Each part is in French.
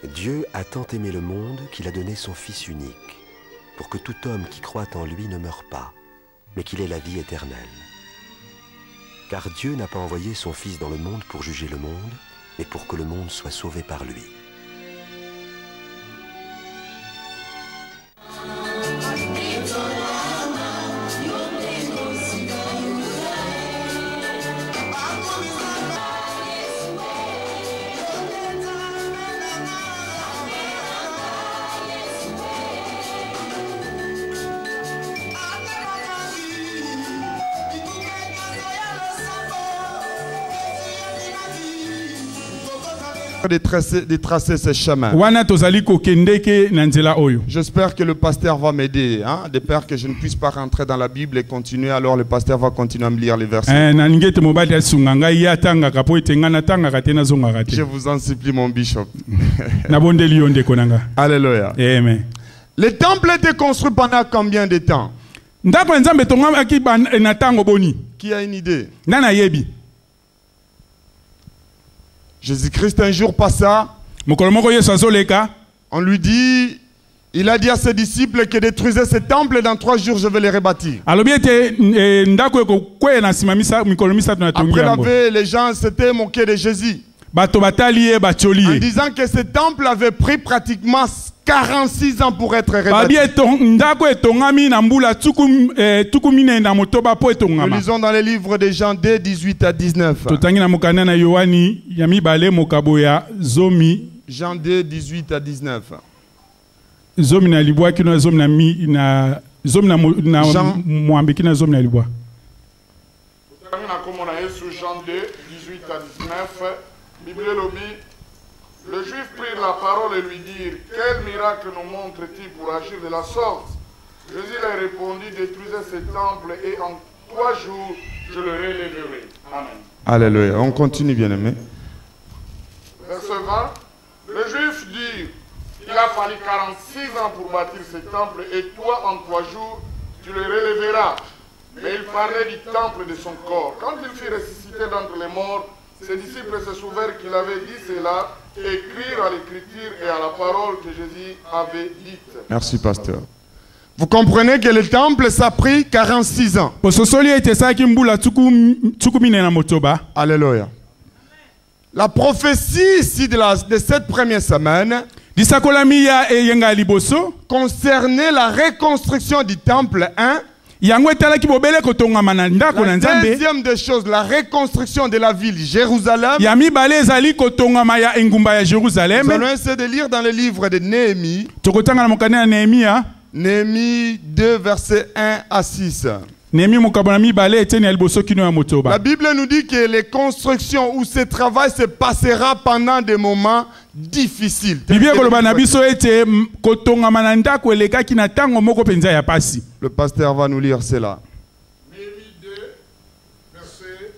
Dieu a tant aimé le monde qu'il a donné son Fils unique, pour que tout homme qui croit en lui ne meure pas, mais qu'il ait la vie éternelle. Car Dieu n'a pas envoyé son Fils dans le monde pour juger le monde, mais pour que le monde soit sauvé par lui. De tracer ce chemin. J'espère que le pasteur va m'aider. De peur que je ne puisse pas rentrer dans la Bible et continuer, alors le pasteur va continuer à me lire les versets. Je vous en supplie, mon bishop. Alléluia. Amen. Le temple était construit pendant combien de temps? Qui a une idée? Jésus-Christ un jour passa, on lui dit, il a dit à ses disciples que détruisez ce temple, dans 3 jours je vais les rebâtir. Après les gens s'étaient moqués de Jésus, en disant que ce temple avait pris pratiquement 46 ans pour être rebâti. Nous lisons dans les livres de Jean 2, 18 à 19. Jean 2, 18 à 19. Jean 18 à 19. Bible lobby. Le juif prit la parole et lui dit: quel miracle nous montre-t-il pour agir de la sorte? Jésus leur répondit: détruisez ce temple et en 3 jours je le relèverai. Amen. Alléluia. On continue, bien aimé. Verset 20. Le juif dit: il a fallu 46 ans pour bâtir ce temple et toi en 3 jours tu le relèveras. Mais il parlait du temple de son corps. Quand il fut ressuscité d'entre les morts, ses disciples se souvinrent qu'il avait dit cela, écrire à l'écriture et à la parole que Jésus avait dite. Merci, pasteur. Vous comprenez que le temple, ça a pris 46 ans. Alléluia. La prophétie ici de cette première semaine concernait la reconstruction du temple 1. La deuxième des choses, la reconstruction de la ville Jérusalem. Nous allons essayer de lire dans le livre de Néhémie. Néhémie 2, versets 1 à 6. La Bible nous dit que les constructions ou ce travail se passera pendant des moments difficiles. Le pasteur va nous lire cela. Néhémie 2, versets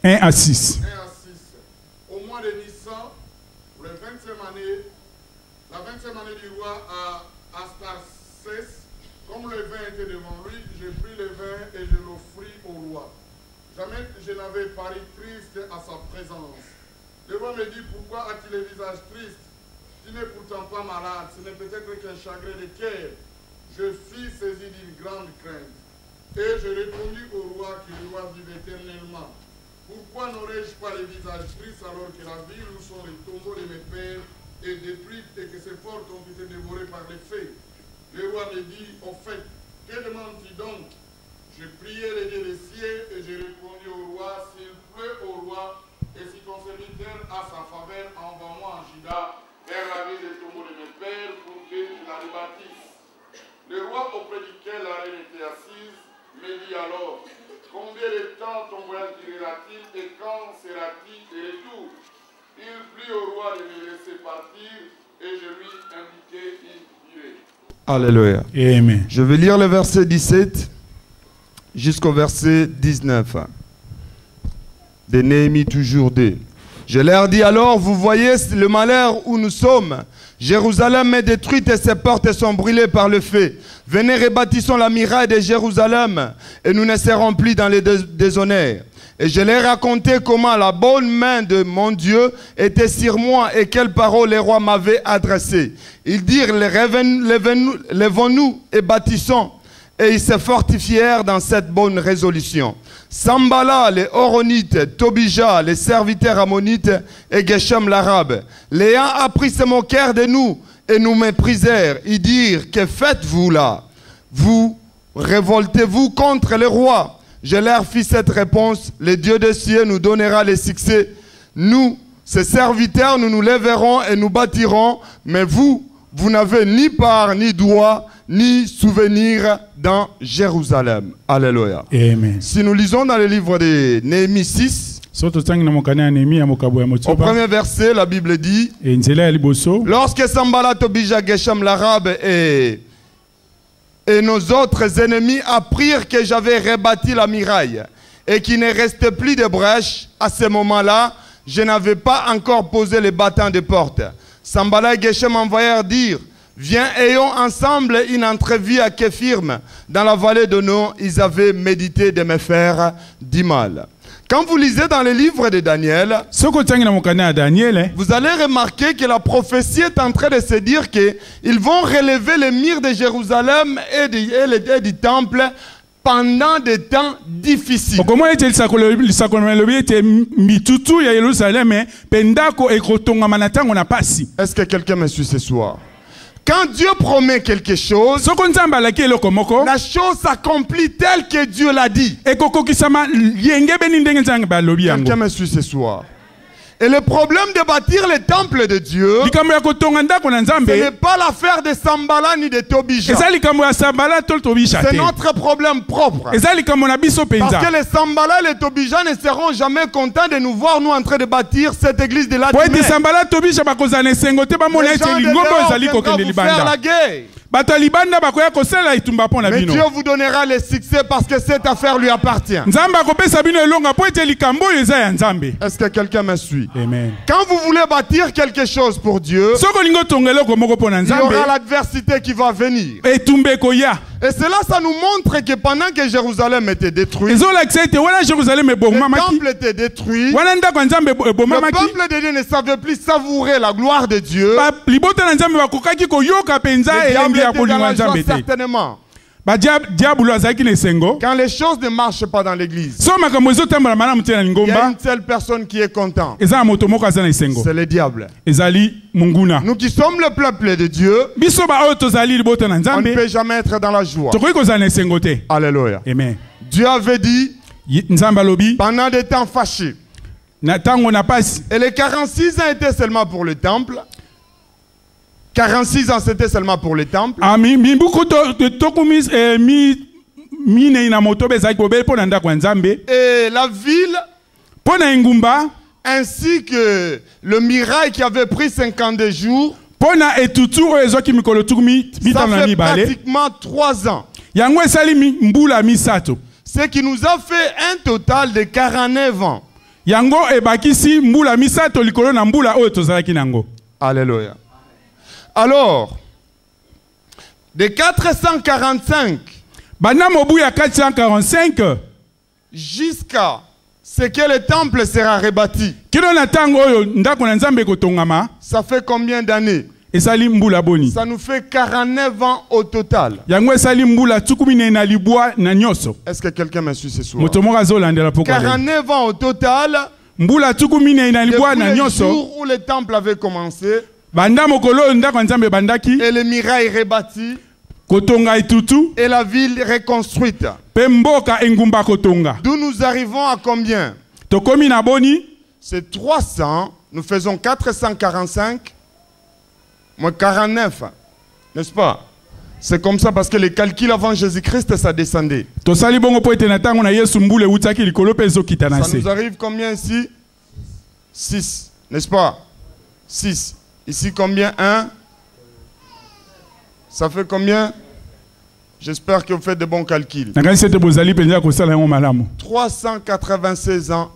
1 à 6. Au mois de Nissan, pour la 20e année, la 20e année du roi Astarchès, comme le vin était devant lui, j'ai pris le vin et je l'offris au roi. Jamais je n'avais paru triste à sa présence. Le roi me dit: pourquoi as-tu le visage triste? Tu n'es pourtant pas malade, ce n'est peut-être qu'un chagrin de cœur. Je fus saisi d'une grande crainte. Et je répondis au roi que le roi vive éternellement. Pourquoi n'aurais-je pas le visage triste alors que la ville où sont les tombeaux de mes pères est détruite et que ces forts ont été dévorés par les feux? Le roi me dit: au fait, que demandes-tu donc? Je priai les dieux des cieux et j'ai répondu au roi: s'il pleut au roi et si ton serviteur a sa faveur, envoie-moi en Juda vers la ville des tombeaux de mes pères pour que je la rebâtisse. Le roi auprès duquel la reine était assise me dit alors: combien de temps ton voyage durera-t-il et quand sera-t-il de retour? Il plut au roi de me laisser partir et je lui indiquai une durée. Alléluia. Amen. Je vais lire le verset 17 jusqu'au verset 19. De Néhémie toujours 2. Je leur dis alors: vous voyez le malheur où nous sommes. Jérusalem est détruite et ses portes sont brûlées par le feu. Venez, rebâtissons la muraille de Jérusalem et nous ne serons plus dans les déshonneurs. Et je leur ai raconté comment la bonne main de mon Dieu était sur moi et quelles paroles les rois m'avaient adressées. Ils dirent, lèvons-nous et bâtissons. Et ils se fortifièrent dans cette bonne résolution. Sambala, les Horonites, Tobija, les serviteurs ammonites et Geshem l'arabe. Les uns appris se moquèrent de nous et nous méprisèrent. Ils dirent, que faites-vous là? Vous révoltez-vous contre les rois? Je leur fis cette réponse, le Dieu des cieux nous donnera le succès. Nous, ses serviteurs, nous nous lèverons et nous bâtirons, mais vous n'avez ni part, ni droit, ni souvenir dans Jérusalem. Alléluia. Amen. Si nous lisons dans le livre de Néhémie 6, au premier verset, la Bible dit, lorsque Sambala, Tobija, Geshem l'arabe et nos autres ennemis apprirent que j'avais rebâti la muraille et qu'il ne restait plus de brèches, à ce moment-là, je n'avais pas encore posé les battants de porte. Sambala et Geshem m'envoyèrent dire, viens, ayons ensemble une entrevue à Képhirm. Dans la vallée de Non, ils avaient médité de me faire du mal. Quand vous lisez dans le livre de Daniel, vous allez remarquer que la prophétie est en train de se dire qu'ils vont relever les murs de Jérusalem et du temple pendant des temps difficiles. Est-ce que quelqu'un me suit ce soir? Quand Dieu promet quelque chose, la chose s'accomplit telle que Dieu l'a dit. Quelqu'un me suit ce soir. Et le problème de bâtir le temple de Dieu, ce n'est pas l'affaire de Sambala ni de Tobija. C'est notre problème propre. Parce que les Sambala et les Tobija ne seront jamais contents de nous voir nous en train de bâtir cette église de la terre. Les gens de faire la guerre. Mais Dieu vous donnera le succès parce que cette affaire lui appartient. Est-ce que quelqu'un me suit? Amen. Quand vous voulez bâtir quelque chose pour Dieu, il y aura l'adversité qui va venir. Et cela, ça nous montre que pendant que Jérusalem était détruit, le temple était détruit, le peuple de Dieu ne savait plus savourer la gloire de Dieu. Certainement. Quand les choses ne marchent pas dans l'église, il y a une seule personne qui est contente. C'est le diable. Nous qui sommes le peuple de Dieu, on ne peut jamais être dans la joie. Alléluia. Amen. Dieu avait dit, pendant des temps fâchés, et les 46 ans étaient seulement pour le temple. 46 ans, c'était seulement pour le temple. Et la ville, ainsi que le mirail qui avait pris 52 jours, ça fait pratiquement 3 ans. Ce qui nous a fait un total de 49 ans. Alléluia. Alors, de 445 jusqu'à ce que le temple sera rebâti, ça fait combien d'années? Ça nous fait 49 ans au total. Est-ce que quelqu'un me suit ce soir? 49 ans au total, depuis le jour où le temple avait commencé, et le mirail rebâti, et la ville reconstruite. D'où nous arrivons à combien? C'est 300, nous faisons 445, moins 49, n'est-ce pas? C'est comme ça parce que les calculs avant Jésus-Christ, ça descendait. Ça nous arrive combien ici? 6, n'est-ce pas? 6. Ici, combien? 1. Ça fait combien? J'espère que vous faites de bons calculs. 396 ans.